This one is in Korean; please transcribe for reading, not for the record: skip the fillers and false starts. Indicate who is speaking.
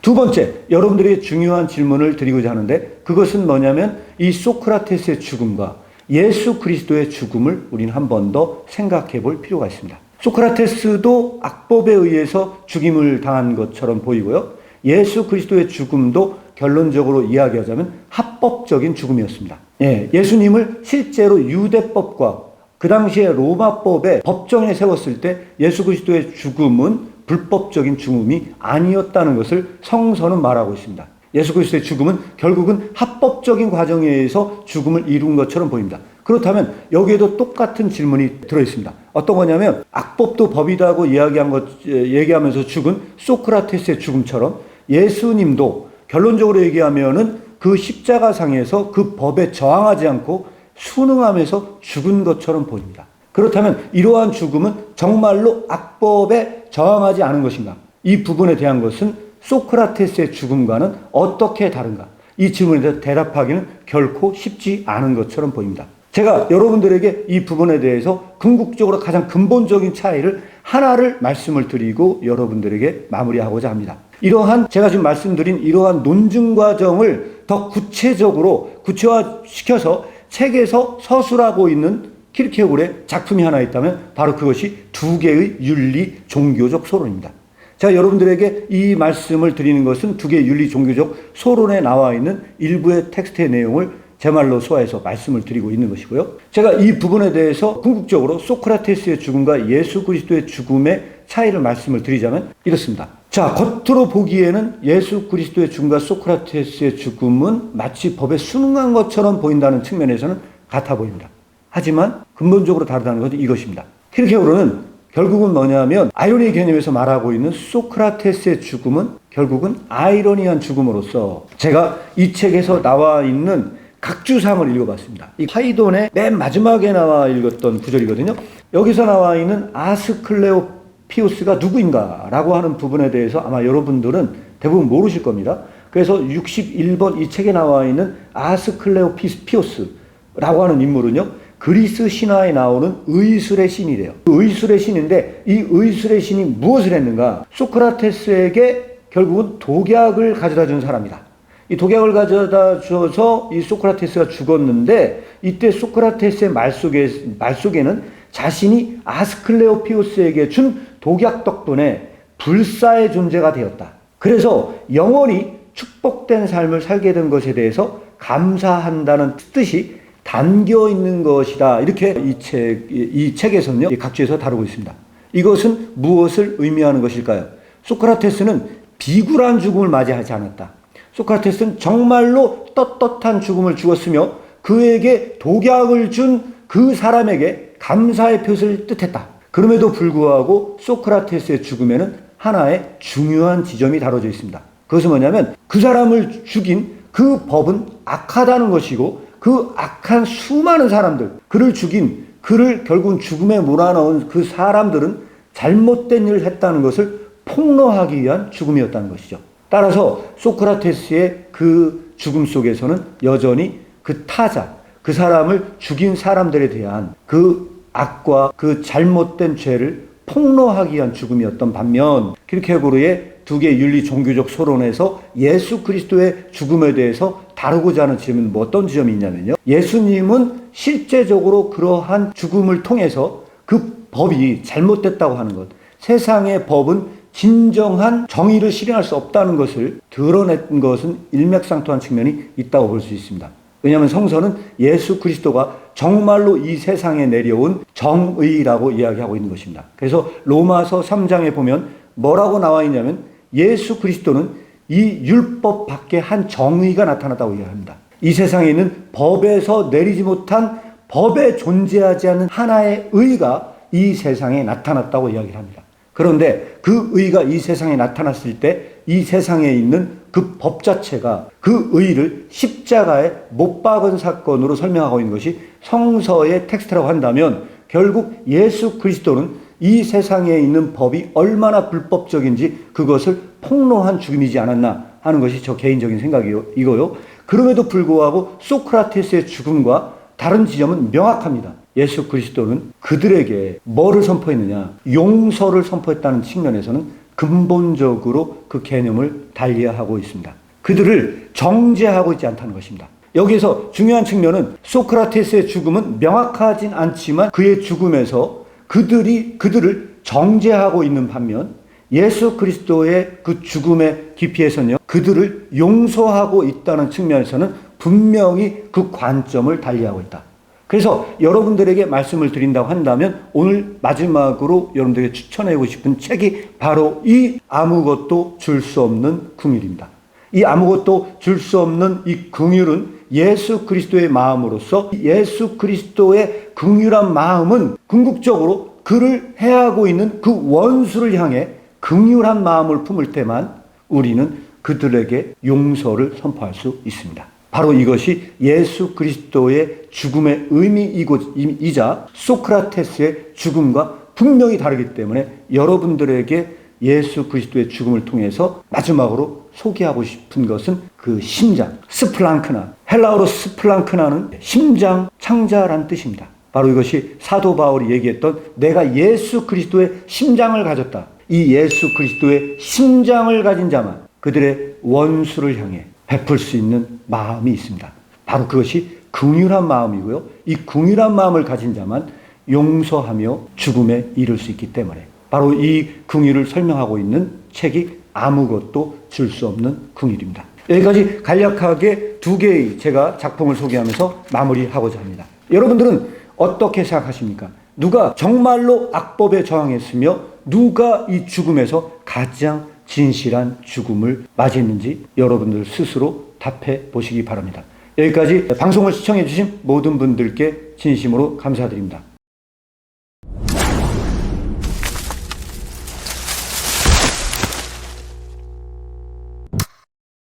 Speaker 1: 두 번째, 여러분들에게 중요한 질문을 드리고자 하는데 그것은 뭐냐면 이 소크라테스의 죽음과 예수 그리스도의 죽음을 우리는 한 번 더 생각해 볼 필요가 있습니다. 소크라테스도 악법에 의해서 죽임을 당한 것처럼 보이고요. 예수 그리스도의 죽음도 결론적으로 이야기하자면 합법적인 죽음이었습니다. 예수님을 실제로 유대법과 그 당시에 로마법의 법정에 세웠을 때 예수 그리스도의 죽음은 불법적인 죽음이 아니었다는 것을 성서는 말하고 있습니다. 예수 그리스도의 죽음은 결국은 합법적인 과정에 의해서 죽음을 이룬 것처럼 보입니다. 그렇다면 여기에도 똑같은 질문이 들어있습니다. 어떤 거냐면 악법도 법이다고 얘기하면서 죽은 소크라테스의 죽음처럼 예수님도 결론적으로 얘기하면은 그 십자가상에서 그 법에 저항하지 않고 순응하면서 죽은 것처럼 보입니다. 그렇다면 이러한 죽음은 정말로 악법에 저항하지 않은 것인가? 이 부분에 대한 것은 소크라테스의 죽음과는 어떻게 다른가? 이 질문에 대해서 대답하기는 결코 쉽지 않은 것처럼 보입니다. 제가 여러분들에게 이 부분에 대해서 궁극적으로 가장 근본적인 차이를 하나를 말씀을 드리고 여러분들에게 마무리하고자 합니다. 제가 지금 말씀드린 이러한 논증 과정을 더 구체화시켜서 책에서 서술하고 있는 키르케고르의 작품이 하나 있다면 바로 그것이 두 개의 윤리 종교적 소론입니다. 제가 여러분들에게 이 말씀을 드리는 것은 두 개의 윤리 종교적 소론에 나와 있는 일부의 텍스트의 내용을 제 말로 소화해서 말씀을 드리고 있는 것이고요. 제가 이 부분에 대해서 궁극적으로 소크라테스의 죽음과 예수 그리스도의 죽음의 차이를 말씀을 드리자면 이렇습니다. 자, 겉으로 보기에는 예수 그리스도의 죽음과 소크라테스의 죽음은 마치 법에 순응한 것처럼 보인다는 측면에서는 같아 보입니다. 하지만 근본적으로 다르다는 것은 이것입니다. 키르케고르는 결국은 뭐냐면 아이러니 개념에서 말하고 있는 소크라테스의 죽음은 결국은 아이러니한 죽음으로서 제가 이 책에서 나와 있는 각주상을 읽어봤습니다. 이 파이돈의 맨 마지막에 나와 읽었던 구절이거든요. 여기서 나와 있는 아스클레오피우스가 누구인가라고 하는 부분에 대해서 아마 여러분들은 대부분 모르실 겁니다. 그래서 61번 이 책에 나와 있는 아스클레오피우스라고 하는 인물은요. 그리스 신화에 나오는 의술의 신이래요. 그 의술의 신인데 이 의술의 신이 무엇을 했는가? 소크라테스에게 결국은 독약을 가져다 준 사람이다. 이 독약을 가져다 줘서 이 소크라테스가 죽었는데 이때 소크라테스의 말 속에는 자신이 아스클레오피우스에게 준 독약 덕분에 불사의 존재가 되었다. 그래서 영원히 축복된 삶을 살게 된 것에 대해서 감사한다는 뜻이 담겨 있는 것이다. 이렇게 이 책에서는요, 이 각주에서 다루고 있습니다. 이것은 무엇을 의미하는 것일까요? 소크라테스는 비굴한 죽음을 맞이하지 않았다. 소크라테스는 정말로 떳떳한 죽음을 죽었으며 그에게 독약을 준 그 사람에게 감사의 표시를 뜻했다. 그럼에도 불구하고 소크라테스의 죽음에는 하나의 중요한 지점이 다뤄져 있습니다. 그것은 뭐냐면 그 사람을 죽인 그 법은 악하다는 것이고 그 악한 수많은 사람들, 그를 죽인, 그를 결국은 죽음에 몰아넣은 그 사람들은 잘못된 일을 했다는 것을 폭로하기 위한 죽음이었다는 것이죠. 따라서 소크라테스의 그 죽음 속에서는 여전히 그 타자, 그 사람을 죽인 사람들에 대한 그 악과 그 잘못된 죄를 폭로하기 위한 죽음이었던 반면 키르케고르의 두 개의 윤리 종교적 소론에서 예수 그리스도의 죽음에 대해서 다루고자 하는 지점은 어떤 지점이 있냐면요. 예수님은 실제적으로 그러한 죽음을 통해서 그 법이 잘못됐다고 하는 것, 세상의 법은 진정한 정의를 실현할 수 없다는 것을 드러낸 것은 일맥상통한 측면이 있다고 볼 수 있습니다. 왜냐하면 성서는 예수 그리스도가 정말로 이 세상에 내려온 정의라고 이야기하고 있는 것입니다. 그래서 로마서 3장에 보면 뭐라고 나와 있냐면 예수 그리스도는 이 율법 밖에 한 정의가 나타났다고 이야기합니다. 이 세상에 있는 법에서 내리지 못한 법에 존재하지 않는 하나의 의가 이 세상에 나타났다고 이야기를 합니다. 그런데 그 의가 이 세상에 나타났을 때 이 세상에 있는 그 법 자체가 그 의를 십자가에 못 박은 사건으로 설명하고 있는 것이 성서의 텍스트라고 한다면 결국 예수 그리스도는 이 세상에 있는 법이 얼마나 불법적인지 그것을 폭로한 죽음이지 않았나 하는 것이 저 개인적인 생각이고요. 그럼에도 불구하고 소크라테스의 죽음과 다른 지점은 명확합니다. 예수 그리스도는 그들에게 뭐를 선포했느냐? 용서를 선포했다는 측면에서는 근본적으로 그 개념을 달리하고 있습니다. 그들을 정죄하고 있지 않다는 것입니다. 여기서 중요한 측면은 소크라테스의 죽음은 명확하진 않지만 그의 죽음에서 그들을 정죄하고 있는 반면 예수 그리스도의 그 죽음의 깊이에서는요, 그들을 용서하고 있다는 측면에서는 분명히 그 관점을 달리하고 있다. 그래서 여러분들에게 말씀을 드린다고 한다면 오늘 마지막으로 여러분들에게 추천하고 싶은 책이 바로 이 아무것도 줄 수 없는 긍휼입니다. 이 아무것도 줄 수 없는 이 긍휼은 예수 그리스도의 마음으로서 예수 그리스도의 긍휼한 마음은 궁극적으로 그를 해하고 있는 그 원수를 향해 긍휼한 마음을 품을 때만 우리는 그들에게 용서를 선포할 수 있습니다. 바로 이것이 예수 그리스도의 죽음의 의미이자 소크라테스의 죽음과 분명히 다르기 때문에 여러분들에게 예수 그리스도의 죽음을 통해서 마지막으로 소개하고 싶은 것은 그 심장, 스플랑크나, 헬라어로 스플랑크나는 심장 창자란 뜻입니다. 바로 이것이 사도 바울이 얘기했던 내가 예수 그리스도의 심장을 가졌다. 이 예수 그리스도의 심장을 가진 자만 그들의 원수를 향해 베풀 수 있는 마음이 있습니다. 바로 그것이 긍휼한 마음이고요. 이 긍휼한 마음을 가진 자만 용서하며 죽음에 이를 수 있기 때문에 바로 이 긍휼을 설명하고 있는 책이 아무것도 줄 수 없는 긍휼입니다. 여기까지 간략하게 두 개의 제가 작품을 소개하면서 마무리하고자 합니다. 여러분들은 어떻게 생각하십니까? 누가 정말로 악법에 저항했으며 누가 이 죽음에서 가장 진실한 죽음을 맞이했는지 여러분들 스스로 답해 보시기 바랍니다. 여기까지 방송을 시청해 주신 모든 분들께 진심으로 감사드립니다.